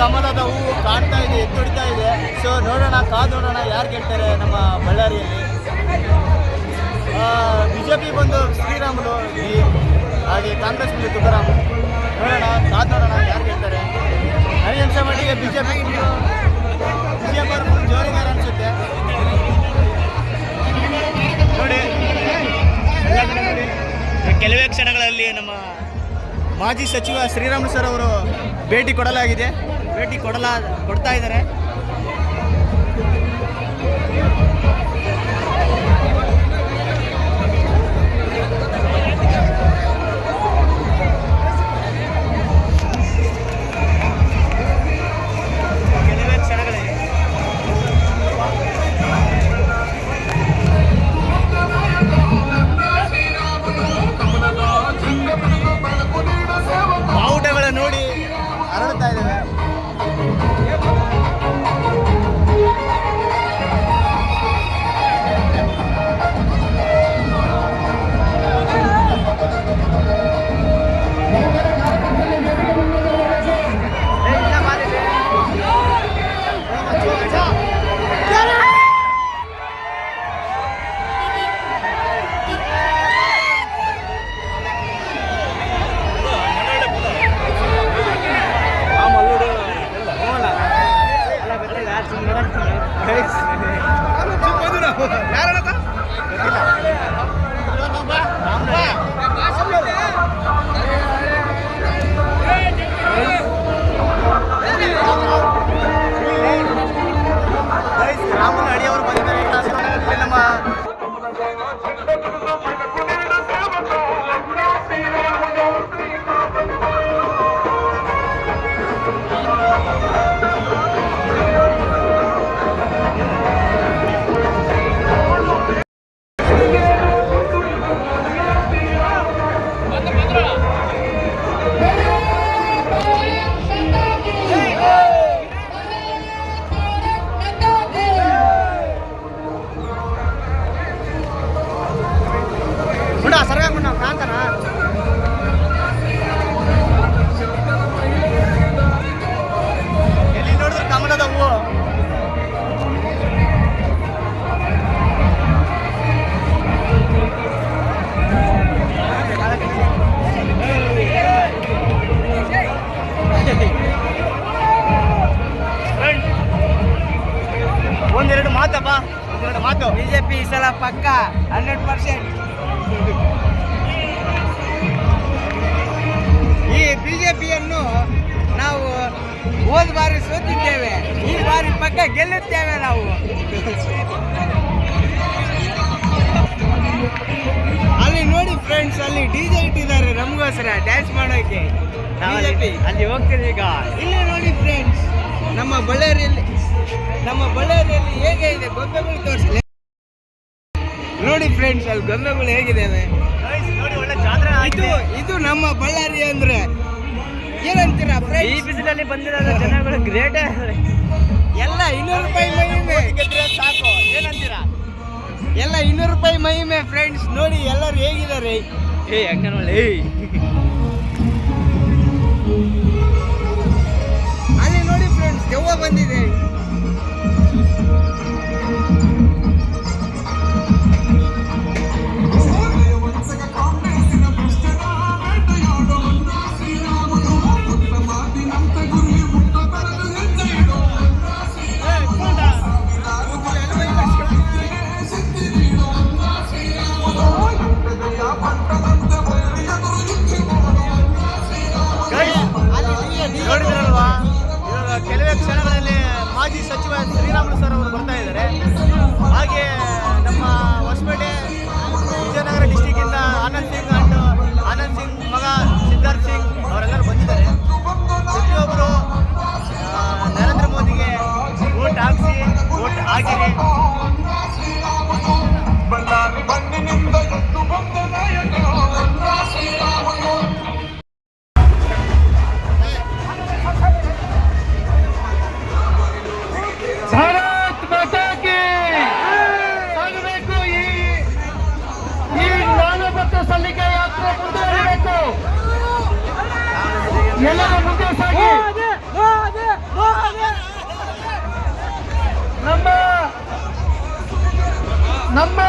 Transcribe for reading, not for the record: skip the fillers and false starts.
ಕಮಲದ ಹೂವು ಕಾಣ್ತಾ ಇದೆ, ಎತ್ತೊಡಿತಾ ಇದೆ. ಸೊ ನೋಡೋಣ, ಕಾದೋಡೋಣ ಯಾರು ಗೆಲ್ತಾರೆ ನಮ್ಮ ಬಳ್ಳಾರಿಯಲ್ಲಿ. ಬಿಜೆಪಿ ಬಂದು ಶ್ರೀರಾಮುಲು, ಹಾಗೆ ಕಾಂಗ್ರೆಸ್ ಬಂದು ತುಕಾರಾಮ್. ನೋಡೋಣ, ಕಾದೋಡೋಣ ಯಾರು ಗೆಲ್ತಾರೆ. ನನಗೆ ಅನ್ಸೋ ಮಟ್ಟಿಗೆ ಬಿಜೆಪಿ ಜೋರಿಗಾರ ಅನ್ಸುತ್ತೆ ನೋಡಿ. ಕೆಲವೇ ಕ್ಷಣಗಳಲ್ಲಿ ನಮ್ಮ ಮಾಜಿ ಸಚಿವ ಶ್ರೀರಾಮುಲು ಸರ್ ಅವರು ಭೇಟಿ ಕೊಡ್ತಾ ಇದ್ದಾರೆ. ನೋಡಿ ಹರಡ್ತಾ ಇದ್ದಾವೆ. ರಾಮನ ಅಡಿಯವರು ಬಂದಿದ್ದಾರೆ. ನಮ್ಮ ಎಲ್ಲಿ ನೋಡಿದ್ರು ಕಮಲದ ಹೂವು. ಒಂದೆರಡು ಮಾತು. ಬಿಜೆಪಿ ಈ ಸಲ ಪಕ್ಕ 100%. ಈ ಬಿಜೆಪಿಯನ್ನು ನಾವು ಹೋದ ಬಾರಿ ಸೋತಿದ್ದೇವೆ, ಈ ಬಾರಿ ಪಕ್ಕ ಗೆಲ್ಲುತ್ತೇವೆ ನಾವು. ಅಲ್ಲಿ ನೋಡಿ ಫ್ರೆಂಡ್ಸ್, ಅಲ್ಲಿ DJ ಇಟ್ಟಿದ್ದಾರೆ ನಮಗೋಸ್ಕರ ಡ್ಯಾನ್ಸ್ ಮಾಡೋಕೆ. ಅಲ್ಲಿ ಹೋಗ್ತೀವಿ ಈಗ. ಇಲ್ಲಿ ನೋಡಿ ಫ್ರೆಂಡ್ಸ್, ನಮ್ಮ ಬಳ್ಳಾರಿಯಲ್ಲಿ ಹೇಗೆ ಇದೆ ಗೊಂಬೆಗಳು ತೋರಿಸಲಿ. ನೋಡಿ ಫ್ರೆಂಡ್ಸ್, ಅಲ್ಲಿ ಗೊಂಬೆಗಳು ಹೇಗಿದ್ದಾವೆ ನೋಡಿ. ಒಳ್ಳೆ ಜಾತ್ರೆ ಇದು ನಮ್ಮ ಬಳ್ಳಾರಿ ಅಂದ್ರೆ ಏನಂತೀರಾ ಫ್ರೆಂಡ್ಸ್? ಈ ಬಿಸಿಲಲ್ಲಿ ಬಂದಿರೋ ಜನಗಳು ಗ್ರೇಟ್. ಎಲ್ಲ 200 ರೂಪಾಯಿ ಮಹಿಮೆ ಸಾಕು, ಏನಂತೀರಾ? ಎಲ್ಲ 200 ರೂಪಾಯಿ ಮಹಿಮೆ ಫ್ರೆಂಡ್ಸ್. ನೋಡಿ ಎಲ್ಲರೂ ಹೇಗಿದ್ದಾರೆ. ಅಂಗನವಾಡಿ ಅಲ್ಲಿ ನೋಡಿ ಫ್ರೆಂಡ್ಸ್, ದೆವ್ವ ಬಂದಿದೆ. ನೋಡಿದ್ರಲ್ವಾ, ಇವಾಗ ಕೆಲವೇ ಕ್ಷಣಗಳಲ್ಲಿ ಮಾಜಿ ಸಚಿವ ಶ್ರೀರಾಮುಲು ಸರ್ ಅವರು ಬರ್ತಾ ಇದ್ದಾರೆ. ಹಾಗೆ ನಮ್ಮ ಹೊಸಪೇಟೆ ವಿಜಯನಗರ ಡಿಸ್ಟಿಕ್ಕಿಂದ ಆನಂದ್ ಸಿಂಗ್ ಮಗ ಸಿದ್ಧಾರ್ಥ್ ಸಿಂಗ್ ಅವರೆಲ್ಲರೂ ಬಂದಿದ್ದಾರೆ. ಪ್ರತಿಯೊಬ್ಬರು ನರೇಂದ್ರ ಮೋದಿಗೆ ವೋಟ್ ಹಾಕಿರಿ. ಭಾರತ್ ಮಾತಾ ಕಿ ಸಾಗಬೇಕು. ಈ ನಾಮಪತ್ರ ಸಲ್ಲಿಕೆ ಯಾತ್ರೆ ಮುಂದುವರಿಬೇಕು. ಎಲ್ಲರೂ ಮುಂದೆ ಸಾಗಿ. ನಮ್ಮ